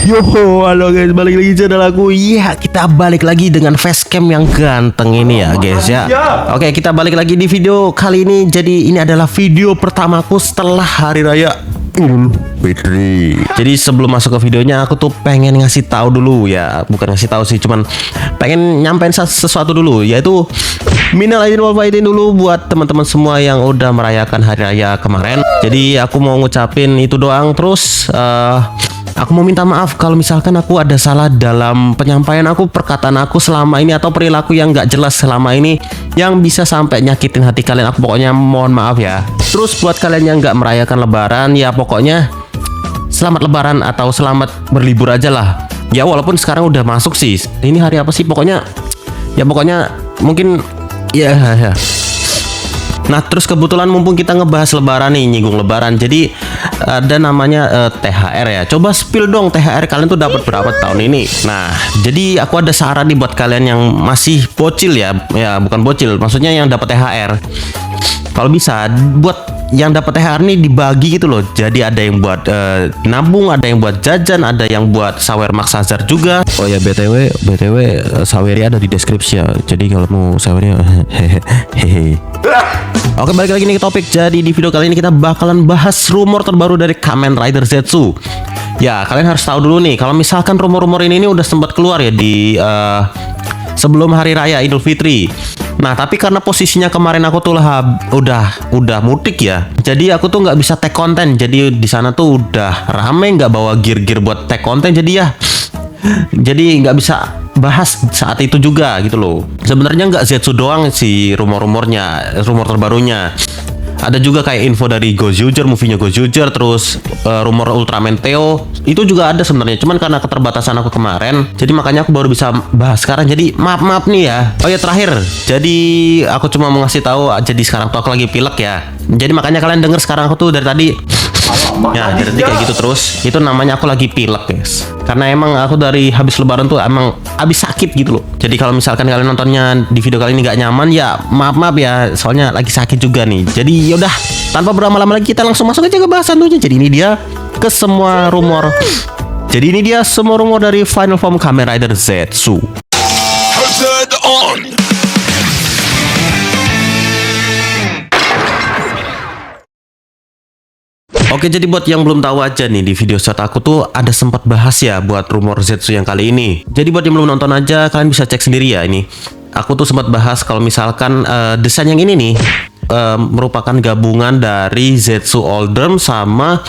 Yo, halo guys, balik lagi channel aku. Iya, kita balik lagi dengan facecam yang ganteng ini ya guys ya. Oke, kita balik lagi di video kali ini. Jadi ini adalah video pertamaku setelah Hari Raya Idul Fitri. Jadi sebelum masuk ke videonya, aku tuh pengen ngasih tahu dulu ya, bukan ngasih tahu sih, cuman pengen nyampein sesuatu dulu, yaitu minal aidin wal faizin dulu buat teman-teman semua yang udah merayakan Hari Raya kemarin. Jadi aku mau ngucapin itu doang. Terus aku mau minta maaf kalau misalkan aku ada salah dalam penyampaian aku, perkataan aku selama ini, atau perilaku yang gak jelas selama ini yang bisa sampai nyakitin hati kalian. Aku pokoknya mohon maaf ya. Terus buat kalian yang gak merayakan lebaran, ya pokoknya selamat lebaran atau selamat berlibur aja lah. Ya walaupun sekarang udah masuk sih. Ini hari apa sih? Pokoknya mungkin ya. Nah, terus kebetulan mumpung kita ngebahas lebaran nih, nyinggung lebaran. Jadi ada namanya THR ya. Coba spill dong, THR kalian tuh dapat berapa tahun ini? Nah, jadi aku ada saran nih buat kalian yang masih bocil ya. Ya, bukan bocil, maksudnya yang dapat THR. Kalau bisa buat yang dapat THR nih dibagi gitu loh. Jadi ada yang buat nabung, ada yang buat jajan, ada yang buat sawer maksazar juga. Oh ya, BTW sawernya ada di deskripsi ya. Jadi kalau mau sawernya hehehe. Oke, balik lagi nih ke topik. Jadi di video kali ini kita bakalan bahas rumor terbaru dari Kamen Rider Zetsu. Ya, kalian harus tahu dulu nih, kalau misalkan rumor-rumor ini udah sempat keluar ya di sebelum Hari Raya Idul Fitri. Nah, tapi karena posisinya kemarin aku tuh udah mudik ya, jadi aku tuh nggak bisa tag konten. Jadi di sana tuh udah rame, nggak bawa gear buat tag konten. Jadi nggak bisa bahas saat itu juga gitu loh. Sebenarnya nggak Zetsu doang sih rumor terbarunya. Ada juga kayak info dari Gozyuger, movie-nya Gozyuger, terus rumor Ultraman Theo itu juga ada sebenarnya. Cuman karena keterbatasan aku kemarin, jadi makanya aku baru bisa bahas sekarang. Jadi maaf nih ya. Oh ya, terakhir. Jadi aku cuma mau ngasih tahu. Jadi sekarang tuh aku lagi pilek ya. Jadi makanya kalian denger sekarang aku tuh dari tadi. Ya, dari tadi kayak gitu terus. Itu namanya aku lagi pilek, guys. Karena emang aku dari habis lebaran tuh emang habis sakit gitu loh. Jadi kalau misalkan kalian nontonnya di video kali ini nggak nyaman, ya maaf ya, soalnya lagi sakit juga nih. Jadi yaudah, tanpa berlama-lama lagi kita langsung masuk aja ke bahasan tuh. Jadi ini dia semua rumor dari Final Form Kamen Rider Zetsu. Oke, jadi buat yang belum tahu aja nih, di video short aku tuh ada sempat bahas ya buat rumor Zetsu yang kali ini. Jadi buat yang belum nonton aja, kalian bisa cek sendiri ya ini. Aku tuh sempat bahas kalau misalkan desain yang ini nih merupakan gabungan dari Zetsu Oldrem sama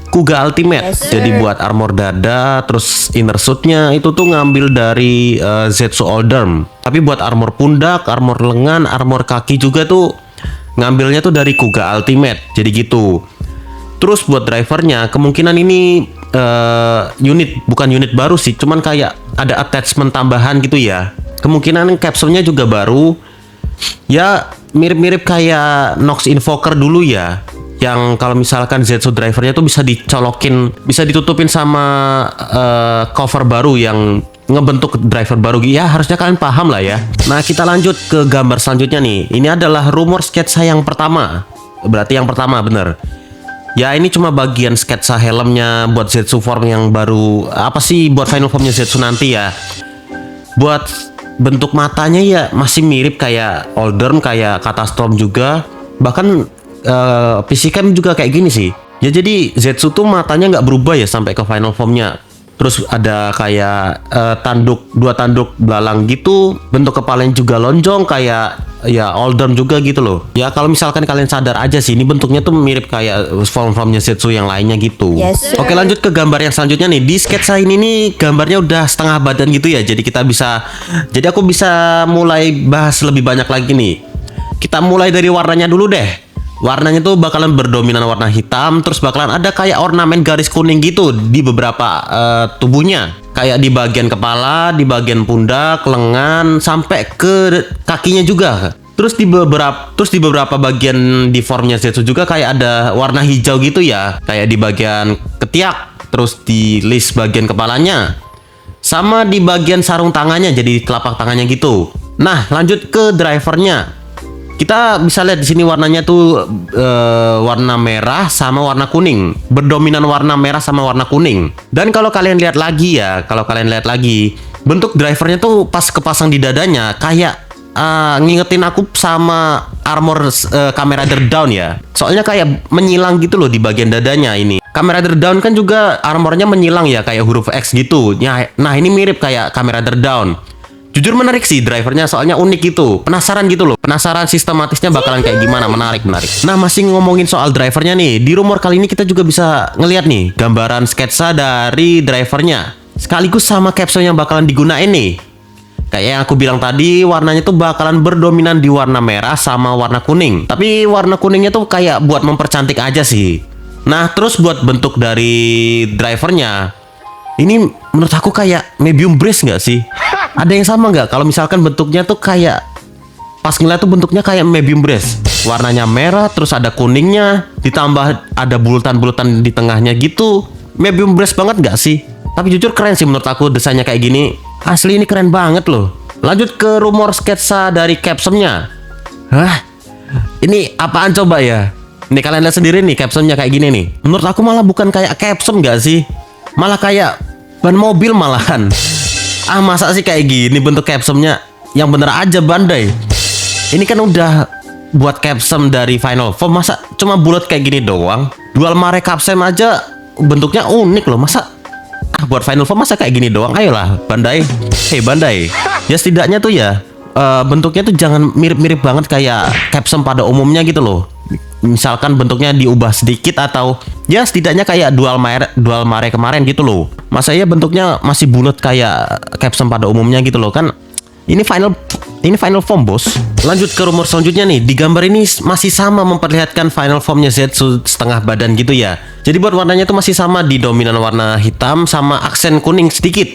Kuga Ultimate. Jadi buat armor dada, terus inner suitnya itu tuh ngambil dari Zetsu Oldrem. Tapi buat armor pundak, armor lengan, armor kaki juga tuh ngambilnya tuh dari Kuga Ultimate. Jadi gitu. Terus buat drivernya kemungkinan ini bukan unit baru sih, cuman kayak ada attachment tambahan gitu ya. Kemungkinan capsule-nya juga baru. Ya mirip-mirip kayak Nox Invoker dulu ya. Yang kalau misalkan Zetsu drivernya tuh bisa dicolokin, bisa ditutupin sama cover baru yang ngebentuk driver baru. Ya harusnya kalian paham lah ya. Nah, kita lanjut ke gambar selanjutnya nih. Ini adalah rumor sketsa yang pertama. Berarti yang pertama bener. Ya, ini cuma bagian sketsa helmnya buat Zetsu form yang baru. Apa sih buat final formnya Zetsu nanti ya. Buat bentuk matanya ya masih mirip kayak Oldrem, kayak Katastorm juga. Bahkan Physicam juga kayak gini sih. Ya, jadi Zetsu tuh matanya nggak berubah ya sampai ke final formnya. Terus ada kayak dua tanduk belalang gitu. Bentuk kepalanya juga lonjong kayak ya Oldrem juga gitu loh. Ya kalau misalkan kalian sadar aja sih, ini bentuknya tuh mirip kayak form-formnya Zetsu yang lainnya gitu. Yes, oke, lanjut ke gambar yang selanjutnya nih. Di sketsa ini nih gambarnya udah setengah badan gitu ya. Jadi aku bisa mulai bahas lebih banyak lagi nih. Kita mulai dari warnanya dulu deh. Warnanya tuh bakalan berdominan warna hitam, terus bakalan ada kayak ornamen garis kuning gitu di beberapa tubuhnya. Kayak di bagian kepala, di bagian pundak, lengan, sampai ke kakinya juga. Terus di beberapa bagian di formnya Zetsu juga kayak ada warna hijau gitu ya. Kayak di bagian ketiak, terus di list bagian kepalanya. Sama di bagian sarung tangannya, jadi telapak tangannya gitu. Nah, lanjut ke drivernya. Kita bisa lihat di sini warnanya tuh warna merah sama warna kuning. Berdominan warna merah sama warna kuning. Dan kalau kalian lihat lagi ya, bentuk drivernya tuh pas kepasang di dadanya kayak ngingetin aku sama armor Kamen Rider Down ya. Soalnya kayak menyilang gitu loh di bagian dadanya ini. Kamen Rider Down kan juga armornya menyilang ya, kayak huruf X gitu. Nah, ini mirip kayak Kamen Rider Down. Jujur menarik sih drivernya, soalnya unik gitu. Penasaran gitu loh. Penasaran sistematisnya bakalan kayak gimana. Menarik. Nah, masih ngomongin soal drivernya nih. Di rumor kali ini kita juga bisa ngeliat nih gambaran sketsa dari drivernya. Sekaligus sama capsule yang bakalan digunain nih. Kayak yang aku bilang tadi, warnanya tuh bakalan berdominan di warna merah sama warna kuning. Tapi warna kuningnya tuh kayak buat mempercantik aja sih. Nah, terus buat bentuk dari drivernya, ini menurut aku kayak medium brace nggak sih? Ada yang sama nggak? Kalau misalkan bentuknya tuh kayak, pas ngeliat tuh bentuknya kayak medium brace. Warnanya merah, terus ada kuningnya, ditambah ada bulatan-bulatan di tengahnya gitu. Medium brace banget nggak sih? Tapi jujur keren sih menurut aku desainnya kayak gini. Asli ini keren banget loh. Lanjut ke rumor sketsa dari captionnya. Hah? Ini apaan coba ya? Ini kalian lihat sendiri nih captionnya kayak gini nih. Menurut aku malah bukan kayak caption nggak sih? Malah kayak ban mobil malahan. Masa sih kayak gini bentuk captionnya? Yang bener aja Bandai. Ini kan udah buat caption dari Final Form, masa cuma bulat kayak gini doang? Dual Mare Capsem aja bentuknya unik loh, masa buat Final Form masa kayak gini doang? Ayolah Bandai. Hey Bandai. Ya setidaknya tuh ya bentuknya tuh jangan mirip-mirip banget kayak caption pada umumnya gitu loh. Misalkan bentuknya diubah sedikit atau ya setidaknya kayak dual mare kemarin gitu loh. Masa ya bentuknya masih bulat kayak caption pada umumnya gitu loh kan. Ini final form bos. Lanjut ke rumor selanjutnya nih. Di gambar ini masih sama memperlihatkan final formnya Zetsu setengah badan gitu ya. Jadi buat warnanya tuh masih sama di dominan warna hitam sama aksen kuning sedikit.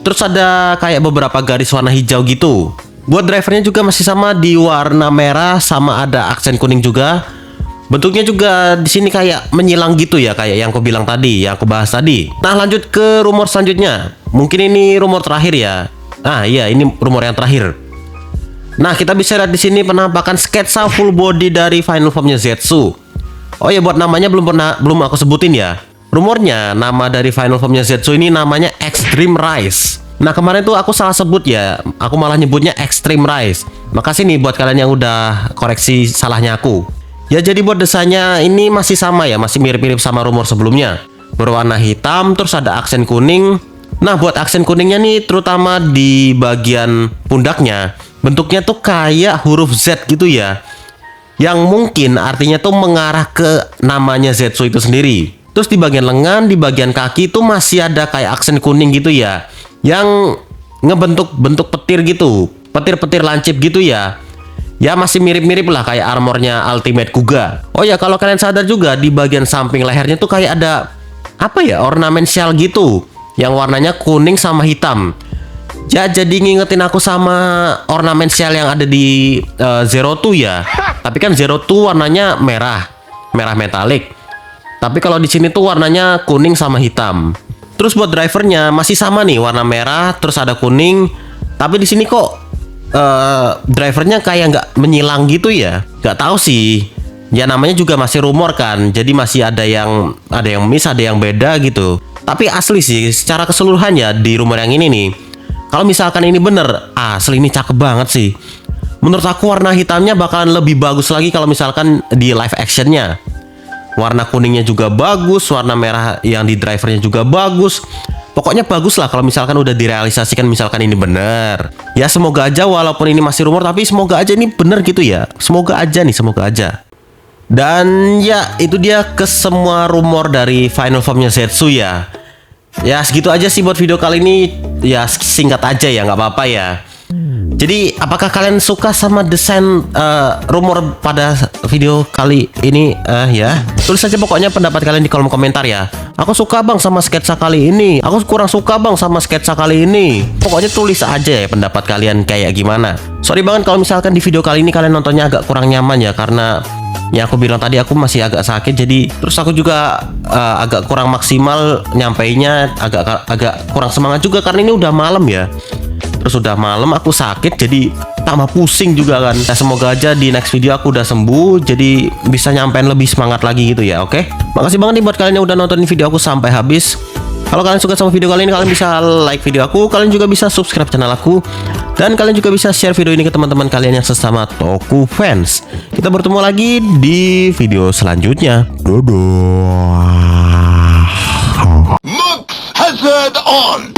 Terus ada kayak beberapa garis warna hijau gitu. Buat drivernya juga masih sama di warna merah sama ada aksen kuning juga. Bentuknya juga di sini kayak menyilang gitu ya, kayak yang aku bilang tadi, yang aku bahas tadi. Nah, lanjut ke rumor selanjutnya. Mungkin ini rumor terakhir ya. Iya, ini rumor yang terakhir. Nah, kita bisa lihat di sini penampakan sketsa full body dari final formnya Zetsu. Oh ya, buat namanya belum aku sebutin ya. Rumornya nama dari final formnya Zetsu ini namanya Extreme Rise. Nah, kemarin tuh aku salah sebut ya. Aku malah nyebutnya Extreme Rise. Makasih nih buat kalian yang udah koreksi salahnya aku. Ya, jadi buat desainnya ini masih sama ya, masih mirip-mirip sama rumor sebelumnya. Berwarna hitam, terus ada aksen kuning. Nah, buat aksen kuningnya nih, terutama di bagian pundaknya, bentuknya tuh kayak huruf Z gitu ya. Yang mungkin artinya tuh mengarah ke namanya Zetsu itu sendiri. Terus di bagian lengan, di bagian kaki tuh masih ada kayak aksen kuning gitu ya. Yang ngebentuk petir gitu. Petir-petir lancip gitu ya. Ya masih mirip-mirip lah kayak armornya Ultimate Kuga. Oh ya, kalau kalian sadar juga di bagian samping lehernya tuh kayak ada apa ya, ornamen shell gitu yang warnanya kuning sama hitam. Ya jadi ngingetin aku sama ornamen shell yang ada di Zero Two ya. Tapi kan Zero Two warnanya merah metalik. Tapi kalau di sini tuh warnanya kuning sama hitam. Terus buat drivernya masih sama nih, warna merah terus ada kuning. Tapi di sini kok drivernya kayak nggak menyilang gitu ya, nggak tahu sih ya, namanya juga masih rumor kan, jadi masih ada yang miss, ada yang beda gitu. Tapi asli sih secara keseluruhan ya di rumor yang ini nih, kalau misalkan ini bener, asli ini cakep banget sih. Menurut aku warna hitamnya bakalan lebih bagus lagi kalau misalkan di live actionnya. Warna kuningnya juga bagus, warna merah yang di drivernya juga bagus. Pokoknya bagus lah kalau misalkan udah direalisasikan, misalkan ini bener. Ya semoga aja walaupun ini masih rumor, tapi semoga aja ini bener gitu ya. Semoga aja. Dan ya itu dia ke semua rumor dari final formnya Zetsu ya. Ya segitu aja sih buat video kali ini. Ya singkat aja ya, nggak apa-apa ya. Jadi apakah kalian suka sama desain rumor pada video kali ini ya? Tulis aja pokoknya pendapat kalian di kolom komentar ya. Aku suka bang sama sketsa kali ini. Aku kurang suka bang sama sketsa kali ini. Pokoknya tulis aja ya pendapat kalian kayak gimana. Sorry banget kalau misalkan di video kali ini kalian nontonnya agak kurang nyaman ya, karena ya aku bilang tadi aku masih agak sakit, jadi terus aku juga agak kurang maksimal nyampainya, agak kurang semangat juga karena ini udah malam ya. Terus udah malam aku sakit, jadi tambah pusing juga kan. Nah, semoga aja di next video aku udah sembuh, jadi bisa nyampein lebih semangat lagi gitu ya. Oke, makasih banget nih buat kalian yang udah nontonin video aku sampai habis. Kalau kalian suka sama video kali ini, kalian bisa like video aku, kalian juga bisa subscribe channel aku, dan kalian juga bisa share video ini ke teman-teman kalian yang sesama Toku fans. Kita bertemu lagi di video selanjutnya. Dadah. Mux Hazard on!